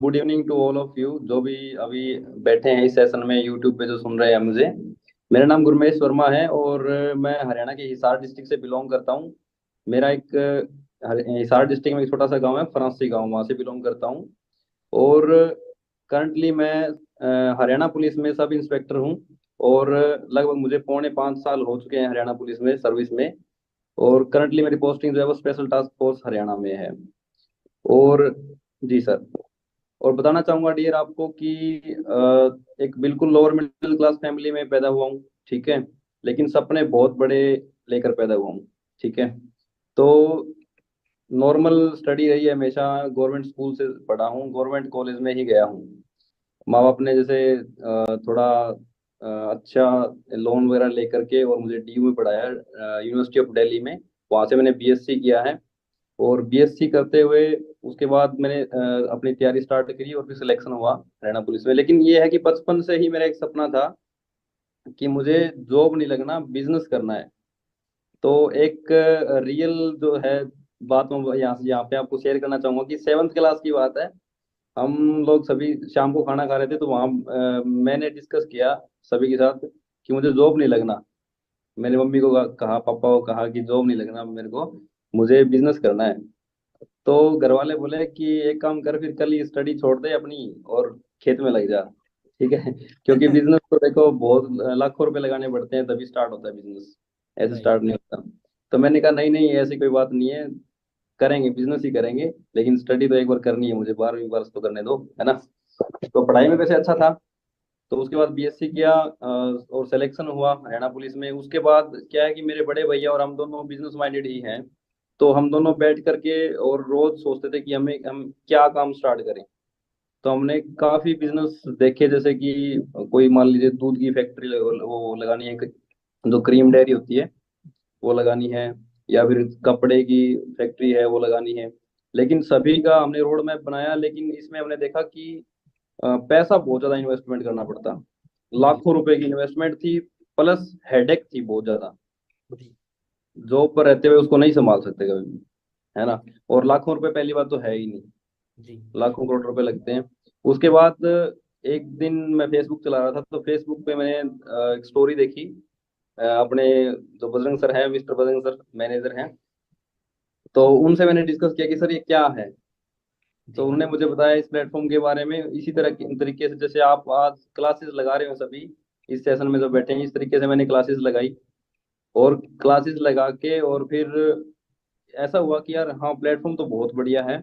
Good evening to all of you जो भी अभी बैठे हैं इस सेशन में यूट्यूब पे जो सुन रहे हैं मुझे। मेरा नाम गुरमेश वर्मा है और मैं हरियाणा के हिसार डिस्ट्रिक्ट से बिलोंग करता हूँ। मेरा एक हिसार डिस्ट्रिक्ट में एक छोटा सा गांव है, फरांसी गांव, वहाँ से बिलोंग करता हूँ। और करंटली मैं हरियाणा पुलिस में सब इंस्पेक्टर हूँ। और लगभग मुझे 4.5 साल हो चुके हैं हरियाणा पुलिस में सर्विस में। और करंटली मेरी पोस्टिंग जो है वो स्पेशल टास्क फोर्स हरियाणा में है। और जी सर। और बताना चाहूंगा डियर आपको कि एक बिल्कुल लोअर मिडिल क्लास फैमिली में पैदा हुआ हूँ। ठीक है। लेकिन सपने बहुत बड़े लेकर पैदा हुआ हूँ। ठीक है। तो नॉर्मल स्टडी रही है हमेशा। गवर्नमेंट स्कूल से पढ़ा हूँ, गवर्नमेंट कॉलेज में ही गया हूँ। माँ बाप ने जैसे थोड़ा अच्छा लोन वगैरह लेकर के और मुझे डीयू में पढ़ाया, यूनिवर्सिटी ऑफ दिल्ली में। वहाँ से मैंने बीएससी किया है। और बीएससी करते हुए उसके बाद मैंने अपनी तैयारी स्टार्ट करी और फिर सिलेक्शन हुआ हरियाणा पुलिस में। लेकिन ये है कि बचपन से ही मेरा एक सपना था कि मुझे जॉब नहीं लगना, बिजनेस करना है। तो एक रियल जो है बात मैं यहाँ पे आपको शेयर करना चाहूंगा कि 7th क्लास की बात है। हम लोग सभी शाम को खाना खा रहे थे तो वहाँ मैंने डिस्कस किया सभी के साथ कि मुझे जॉब नहीं लगना। मेरी मम्मी को कहा, पापा को कहा कि जॉब नहीं लगना मेरे को, मुझे बिजनेस करना है। तो घर वाले बोले कि एक काम कर, फिर कल ही स्टडी छोड़ दे अपनी और खेत में लग जा। ठीक है। क्योंकि बिजनेस तो देखो बहुत लाखों रुपए लगाने पड़ते हैं तभी स्टार्ट होता है बिजनेस, ऐसे राइट। स्टार्ट नहीं होता। तो मैंने कहा नहीं नहीं ऐसी कोई बात नहीं है, करेंगे बिजनेस ही करेंगे। लेकिन स्टडी तो एक बार करनी है मुझे, 12वीं वर्ष तो करने दो, है ना। तो पढ़ाई में वैसे अच्छा था। तो उसके बाद बीएससी किया और सिलेक्शन हुआ हरियाणा पुलिस में। उसके बाद क्या है कि मेरे बड़े भैया और हम दोनों बिजनेस माइंडेड ही हैं। तो हम दोनों बैठ करके और रोज सोचते थे कि हम क्या काम स्टार्ट करें। तो हमने काफी बिजनेस देखे, जैसे कि कोई मान लीजिए दूध की फैक्ट्री वो लगानी है, जो क्रीम डेयरी होती है वो लगानी है, या फिर कपड़े की फैक्ट्री है वो लगानी है। लेकिन सभी का हमने रोड मैप बनाया, लेकिन इसमें हमने देखा कि पैसा बहुत ज्यादा इन्वेस्टमेंट करना पड़ता। जी। लाखों रुपए की इन्वेस्टमेंट थी, प्लस हेडेक थी बहुत ज्यादा। जी। जॉब पर रहते हुए उसको नहीं संभाल सकते कभी भी, है ना। और लाखों रुपए पहली बात तो है ही नहीं, जी। लाखों करोड़ रुपए लगते हैं। उसके बाद एक दिन मैं फेसबुक चला रहा था तो फेसबुक पे मैंने एक स्टोरी देखी। अपने जो बजरंग सर हैं, मिस्टर बजरंग सर मैनेजर हैं। तो उनसे मैंने डिस्कस किया कि सर ये क्या है। तो जी। उन्होंने मुझे बताया इस प्लेटफॉर्म के बारे में, इसी तरह तरीके से जैसे आप आज क्लासेस लगा रहे हो सभी इस सेशन में जो बैठे हैं, इस तरीके से मैंने क्लासेस लगाई। और क्लासेस लगा के और फिर ऐसा हुआ कि यार हाँ प्लेटफॉर्म तो बहुत बढ़िया है।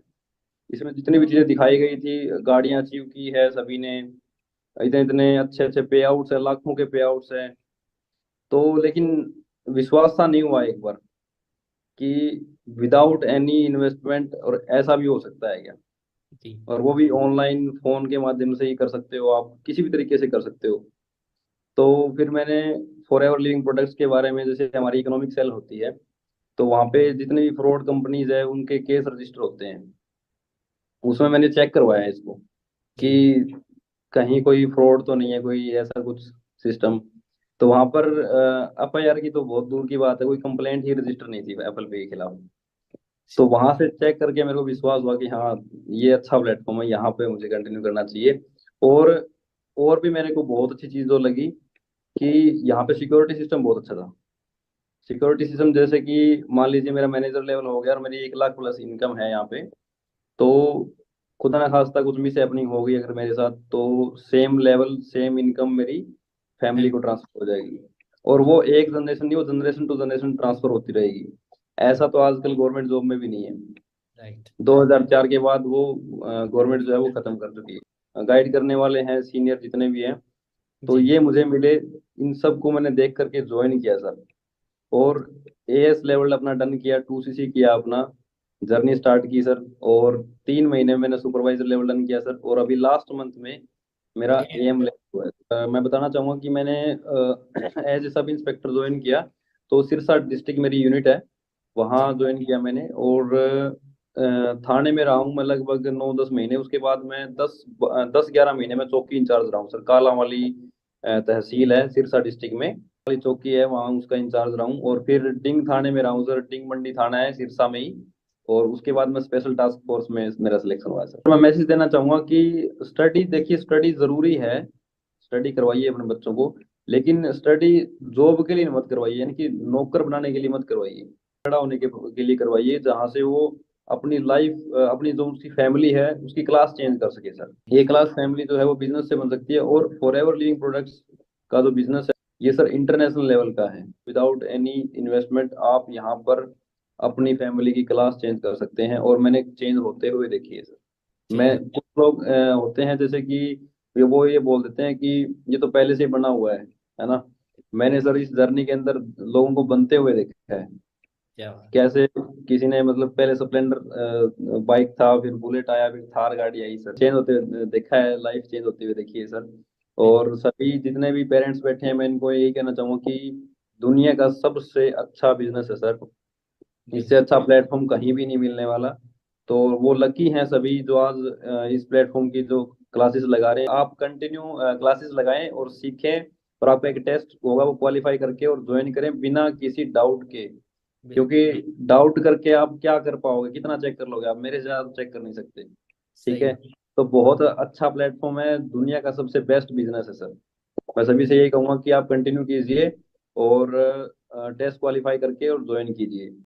इसमें जितनी भी चीजें दिखाई गई थी, गाड़ियां अचीव की है सभी ने, इतने इतने अच्छे अच्छे पे आउट्स है, लाखों के पे आउट्स है। तो लेकिन विश्वास सा नहीं हुआ एक बार कि विदाउट एनी इन्वेस्टमेंट और ऐसा भी हो सकता है क्या। जी। और वो भी ऑनलाइन फोन के माध्यम से ही कर सकते हो, आप किसी भी तरीके से कर सकते हो। तो फिर मैंने फॉर एवर लिविंग प्रोडक्ट्स के बारे में, जैसे हमारी इकोनॉमिक सेल होती है, तो वहाँ पे जितनी भी फ्रॉड कंपनीज है उनके केस रजिस्टर होते हैं। उसमें मैंने चेक करवाया इसको जी। कि कहीं कोई फ्रॉड तो नहीं है, कोई ऐसा कुछ सिस्टम। तो वहां पर एफआईआर की तो बहुत दूर की बात है, कोई कंप्लेंट ही रजिस्टर नहीं थी एप्पल पे के खिलाफ। तो वहां से चेक करके मेरे को विश्वास हुआ कि हाँ ये अच्छा प्लेटफॉर्म है, यहाँ पे मुझे कंटिन्यू करना चाहिए। और और भी मेरे को बहुत अच्छी चीज जो लगी कि यहाँ पे सिक्योरिटी सिस्टम बहुत अच्छा था। सिक्योरिटी सिस्टम जैसे कि मान लीजिए मेरा मैनेजर लेवल हो गया और मेरी 1 लाख प्लस इनकम है यहाँ पे। तो खुदा ना खास्ता कुछ मिस हैपनिंग हो गई अगर मेरे साथ, तो सेम लेवल सेम इनकम मेरी फैमिली को फैमिली। ट्रांसफर हो जाएगी। और वो एक जनरेशन नहीं, वो जनरेशन टू जनरेशन ट्रांसफर होती रहेगी। ऐसा तो आजकल गवर्नमेंट जॉब में भी नहीं है। राइट। 2004 के बाद वो गवर्नमेंट जो है वो खत्म कर चुकी है। गाइड करने वाले हैं सीनियर जितने भी हैं, तो जी। ये मुझे मिले। इन सबको मैंने देख करके ज्वाइन किया सर। और एएस लेवल अपना डन किया, 2सीसी किया अपना, जर्नी स्टार्ट की सर। और 3 महीने में मैंने सुपरवाइजर लेवल डन किया सर। और अभी लास्ट मंथ में मेरा ये एएम लेवल हुआ है। मैं बताना चाहूंगा कि मैंने as a sub inspector join किया। तो सिरसा डिस्ट्रिक्ट मेरी यूनिट है, वहाँ जी। ज्वाइन किया मैंने। और थाने में रहा हूँ मैं लगभग 9-10 महीने। उसके बाद मैं 10-11 महीने में चौकी इंचार्ज रहा हूँ सर। काला वाली तहसील है सिरसा डिस्ट्रिक्ट में, वाली चौकी है, वहाँ उसका इंचार्ज रहा हूँ। और फिर डिंग थाने में रहा हूँ सर। डिंग मंडी थाना है सिरसा में ही, और उसके बाद मैं स्पेशल टास्क फोर्स में मेरा सिलेक्शन हुआ सर। मैं मैसेज देना चाहूंगा कि स्टडी, देखिए स्टडी जरूरी है, स्टडी करवाइए अपने बच्चों को, लेकिन स्टडी जॉब के लिए मत करवाइए, यानी कि नौकर बनाने के लिए मत करवाइए, खड़ा होने के लिए करवाइए, जहाँ से वो अपनी लाइफ, अपनी जो उसकी फैमिली है उसकी क्लास चेंज कर सके सर। ये क्लास फैमिली जो है वो बिजनेस से बन सकती है, और फॉर एवर लिविंग प्रोडक्ट्स का जो बिजनेस है ये सर इंटरनेशनल लेवल का है। विदाउट एनी इन्वेस्टमेंट आप यहाँ पर अपनी फैमिली की क्लास चेंज कर सकते हैं, और मैंने चेंज होते हुए देखी है सर। जी मैं, कुछ लोग होते हैं जैसे कि वो ये बोल देते हैं कि ये तो पहले से ही बना हुआ है ना। मैंने सर इस जर्नी के अंदर लोगों को बनते हुए देखा है, क्या बात है। कैसे किसी ने मतलब पहले स्प्लेंडर बाइक था, फिर बुलेट आया, फिर थार गाड़ी आई सर, चेंज होते हुए देखा है, लाइफ चेंज होते हुए देखी है सर। बिल्कुल और सभी जितने भी पेरेंट्स बैठे हैं मैं इनको यही कहना चाहूंगा कि दुनिया का सबसे अच्छा बिजनेस है सर, इससे बिल्कुल। अच्छा प्लेटफॉर्म कहीं भी नहीं मिलने वाला। तो वो लकी हैं सभी जो आज इस प्लेटफॉर्म की जो क्लासेस लगा रहे हैं। आप कंटिन्यू क्लासेस लगाएं और सीखें, और आपका एक टेस्ट होगा वो क्वालिफाई करके और ज्वाइन करें बिना किसी डाउट के। बिल्कुल क्योंकि डाउट करके आप क्या कर पाओगे, कितना चेक कर लोगे आप, मेरे से ज्यादा चेक कर नहीं सकते। ठीक सही है, बात। तो बहुत अच्छा प्लेटफॉर्म है, दुनिया का सबसे बेस्ट बिजनेस है सर। मैं सभी से यही कहूंगा कि आप कंटिन्यू कीजिए और टेस्ट क्वालिफाई करके और ज्वाइन कीजिए।